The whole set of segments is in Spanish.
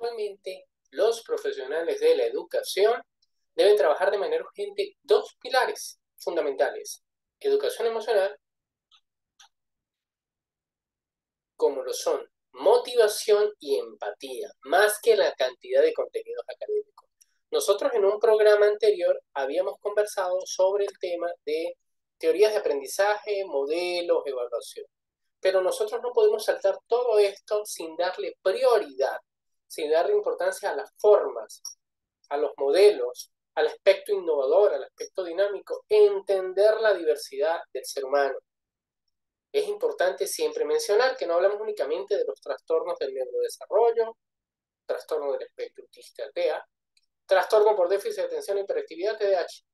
Actualmente, los profesionales de la educación deben trabajar de manera urgente dos pilares fundamentales: educación emocional, como lo son motivación y empatía, más que la cantidad de contenidos académicos. Nosotros en un programa anterior habíamos conversado sobre el tema de teorías de aprendizaje, modelos, evaluación. Pero nosotros no podemos saltar todo esto sin darle prioridad, sin darle importancia a las formas, a los modelos, al aspecto innovador, al aspecto dinámico, entender la diversidad del ser humano. Es importante siempre mencionar que no hablamos únicamente de los trastornos del neurodesarrollo, trastorno del espectro autista TEA, trastorno por déficit de atención e hiperactividad TDAH,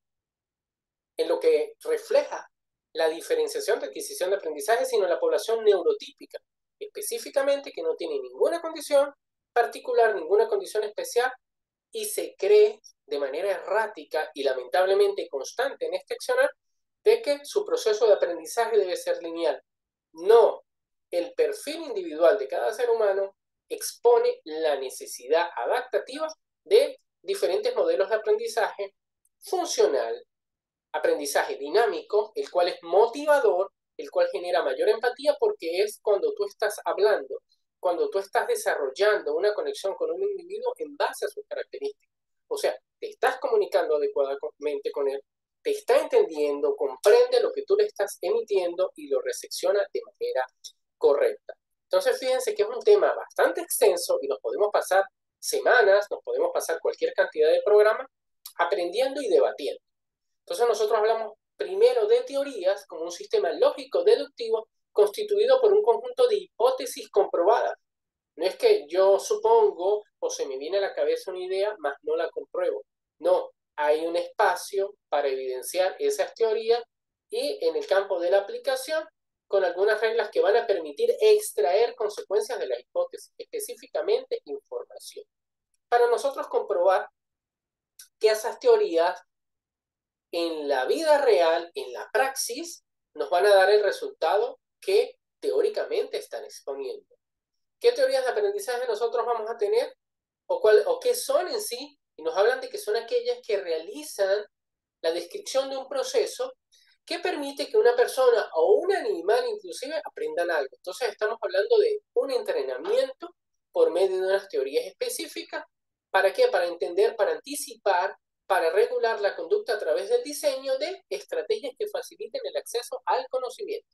en lo que refleja la diferenciación de adquisición de aprendizaje, sino la población neurotípica, específicamente que no tiene ninguna condición particular, ninguna condición especial, y se cree de manera errática y lamentablemente constante en este accionar de que su proceso de aprendizaje debe ser lineal. No, el perfil individual de cada ser humano expone la necesidad adaptativa de diferentes modelos de aprendizaje funcional, aprendizaje dinámico, el cual es motivador, el cual genera mayor empatía, porque es cuando tú estás hablando, cuando tú estás desarrollando una conexión con un individuo en base a sus características. O sea, te estás comunicando adecuadamente con él, te está entendiendo, comprende lo que tú le estás emitiendo y lo recepciona de manera correcta. Entonces, fíjense que es un tema bastante extenso y nos podemos pasar semanas, nos podemos pasar cualquier cantidad de programas aprendiendo y debatiendo. Entonces nosotros hablamos primero de teorías como un sistema lógico deductivo constituido por un conjunto de hipótesis comprobadas. No es que yo supongo o se me viene a la cabeza una idea, mas no la compruebo. No, hay un espacio para evidenciar esas teorías y en el campo de la aplicación con algunas reglas que van a permitir extraer consecuencias de la hipótesis, específicamente información. Para nosotros comprobar que esas teorías en la vida real, en la praxis, nos van a dar el resultado que teóricamente están exponiendo. ¿Qué teorías de aprendizaje nosotros vamos a tener? ¿O qué son en sí? Y nos hablan de que son aquellas que realizan la descripción de un proceso que permite que una persona o un animal inclusive aprendan algo. Entonces estamos hablando de un entrenamiento por medio de unas teorías específicas. ¿Para qué? Para entender, para anticipar, para regular la conducta a través del diseño de estrategias que faciliten el acceso al conocimiento.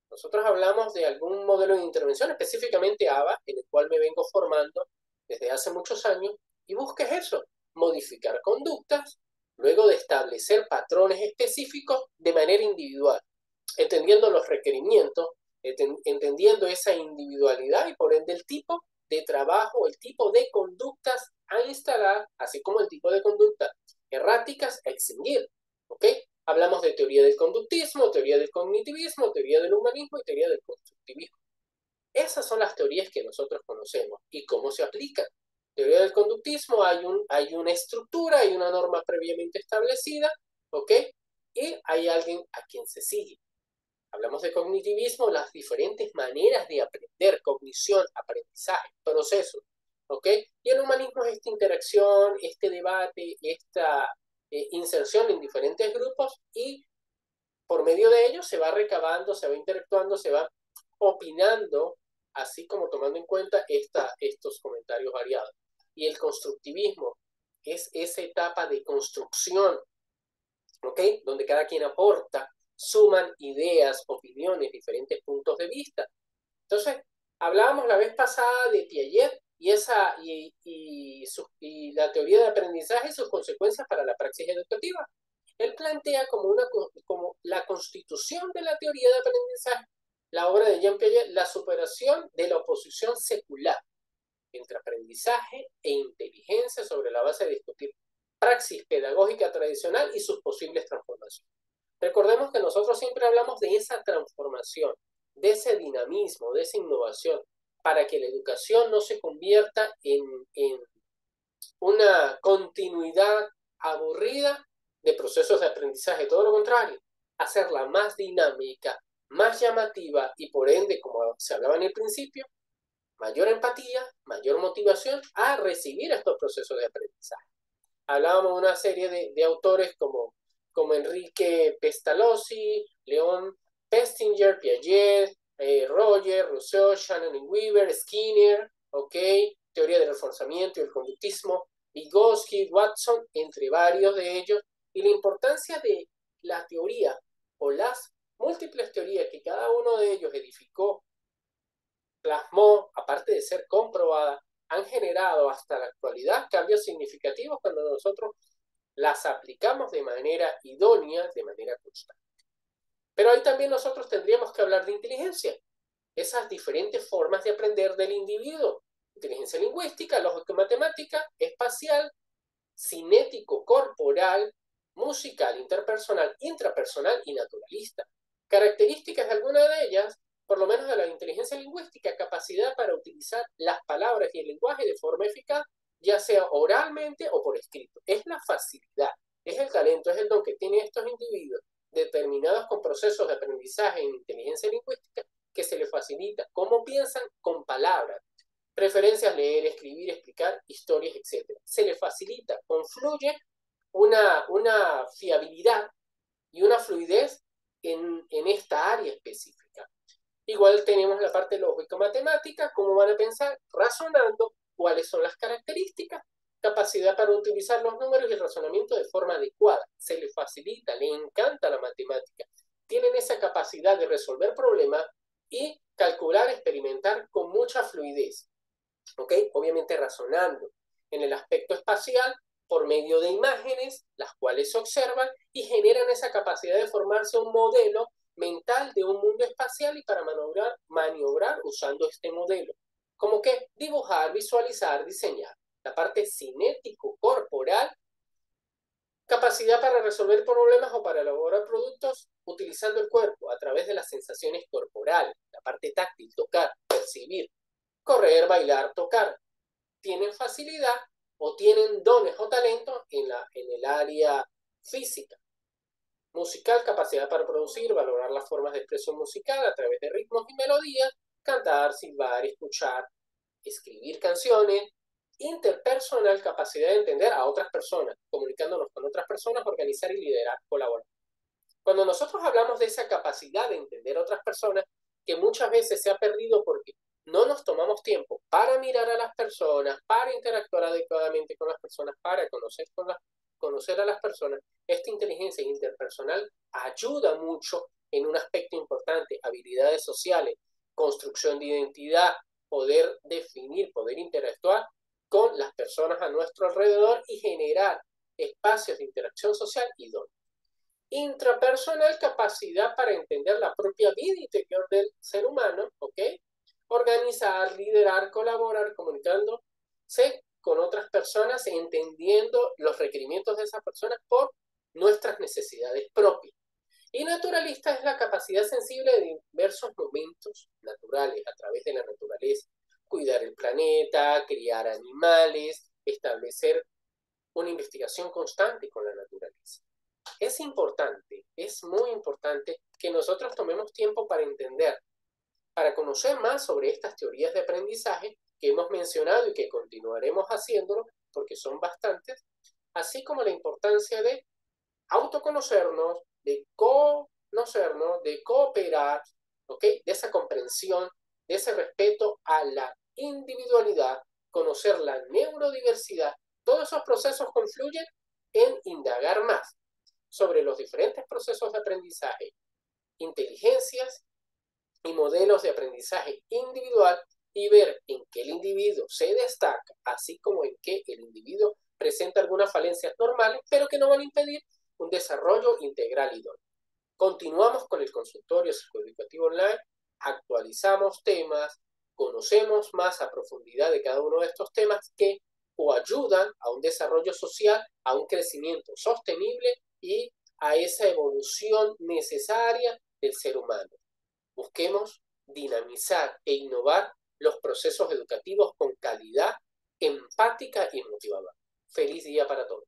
Nosotros hablamos de algún modelo de intervención, específicamente ABA, en el cual me vengo formando desde hace muchos años, y busca eso, modificar conductas, luego de establecer patrones específicos de manera individual, entendiendo los requerimientos, entendiendo esa individualidad y por ende el tipo de trabajo, el tipo de conductas a instalar, así como el tipo de conductas erráticas a extinguir. ¿Ok? Hablamos de teoría del conductismo, teoría del cognitivismo, teoría del humanismo y teoría del constructivismo. Esas son las teorías que nosotros conocemos y cómo se aplican. Teoría del conductismo, hay una estructura, hay una norma previamente establecida, ¿ok? Y hay alguien a quien se sigue. Hablamos de cognitivismo, las diferentes maneras de aprender, cognición, aprendizaje, procesos, ¿ok? Y el humanismo es esta interacción, este debate, esta inserción en diferentes grupos y por medio de ello se va recabando, se va interactuando, se va opinando, así como tomando en cuenta estos comentarios variados. Y el constructivismo es esa etapa de construcción, ¿ok? Donde cada quien aporta, suman ideas, opiniones, diferentes puntos de vista. Entonces, hablábamos la vez pasada de Piaget y la teoría de aprendizaje y sus consecuencias para la praxis educativa. Él plantea como la constitución de la teoría de aprendizaje, la obra de Jean Piaget, la superación de la oposición secular entre aprendizaje e inteligencia sobre la base de discutir praxis pedagógica tradicional y sus posibles transformaciones. Recordemos que nosotros siempre hablamos de esa transformación, de ese dinamismo, de esa innovación, para que la educación no se convierta en una continuidad aburrida de procesos de aprendizaje, todo lo contrario, hacerla más dinámica, más llamativa y por ende, como se hablaba en el principio, mayor empatía, mayor motivación a recibir estos procesos de aprendizaje. Hablábamos de una serie de autores como Enrique Pestalozzi, León Festinger, Piaget, Roger, Rousseau, Shannon y Weaver, Skinner, teoría del reforzamiento y el conductismo, Vygotsky, Watson, entre varios de ellos, y la importancia de la teoría o las múltiples teorías que cada uno de ellos edificó, plasmó, aparte de ser comprobada, han generado hasta la actualidad cambios significativos cuando nosotros las aplicamos de manera idónea, de manera constante. Pero ahí también nosotros tendríamos que hablar de inteligencia, esas diferentes formas de aprender del individuo. Inteligencia lingüística, lógico-matemática, espacial, cinético-corporal, musical, interpersonal, intrapersonal y naturalista. Características de alguna de ellas, por lo menos de la inteligencia lingüística, capacidad para utilizar las palabras y el lenguaje de forma eficaz, ya sea oralmente o por escrito. Es la facilidad, es el talento, es el don que tienen estos individuos determinados con procesos de aprendizaje en inteligencia lingüística que se les facilita cómo piensan con palabras, preferencias leer, escribir, explicar historias, etc. Se les facilita, confluye una fiabilidad y una fluidez en esta área específica. Igual tenemos la parte lógico-matemática, cómo van a pensar, razonando, cuáles son las características, capacidad para utilizar los números y el razonamiento de forma adecuada. Se les facilita, les encanta la matemática. Tienen esa capacidad de resolver problemas y calcular, experimentar con mucha fluidez. Obviamente razonando en el aspecto espacial por medio de imágenes, las cuales se observan y generan esa capacidad de formarse un modelo mental de un mundo espacial y para maniobrar usando este modelo. Como que dibujar, visualizar, diseñar. La parte cinético-corporal, capacidad para resolver problemas o para elaborar productos utilizando el cuerpo a través de las sensaciones corporales. La parte táctil, tocar, percibir, correr, bailar, tocar. Tienen facilidad o tienen dones o talentos en el área física. Musical, capacidad para producir, valorar las formas de expresión musical a través de ritmos y melodías, cantar, silbar, escuchar, escribir canciones. Interpersonal, capacidad de entender a otras personas, comunicándonos con otras personas, organizar y liderar, colaborar. Cuando nosotros hablamos de esa capacidad de entender a otras personas, que muchas veces se ha perdido porque no nos tomamos tiempo para mirar a las personas, para interactuar adecuadamente con las personas, para conocer a las personas, esta inteligencia interpersonal ayuda mucho en un aspecto importante, habilidades sociales, construcción de identidad, poder definir, poder interactuar con las personas a nuestro alrededor y generar espacios de interacción social idóneos. Intrapersonal, capacidad para entender la propia vida interior del ser humano, organizar, liderar, colaborar, comunicándose con otras personas, entendiendo los requerimientos de esas personas por nuestras necesidades propias. Y naturalista es la capacidad sensible de diversos momentos naturales a través de la naturaleza, cuidar el planeta, criar animales, establecer una investigación constante con la naturaleza. Es importante, es muy importante que nosotros tomemos tiempo para entender, para conocer más sobre estas teorías de aprendizaje que hemos mencionado y que continuaremos haciéndolo porque son bastantes, así como la importancia de autoconocernos, de conocernos, de cooperar, de esa comprensión, de ese respeto a la individualidad, conocer la neurodiversidad. Todos esos procesos confluyen en indagar más sobre los diferentes procesos de aprendizaje, inteligencias y modelos de aprendizaje individual y ver en qué el individuo se destaca, así como en qué el individuo presenta algunas falencias normales, pero que no van a impedir un desarrollo integral idóneo. Continuamos con el consultorio psicoeducativo online, actualizamos temas, conocemos más a profundidad de cada uno de estos temas que ayudan a un desarrollo social, a un crecimiento sostenible y a esa evolución necesaria del ser humano. Busquemos dinamizar e innovar los procesos educativos con calidad empática y motivadora. Feliz día para todos.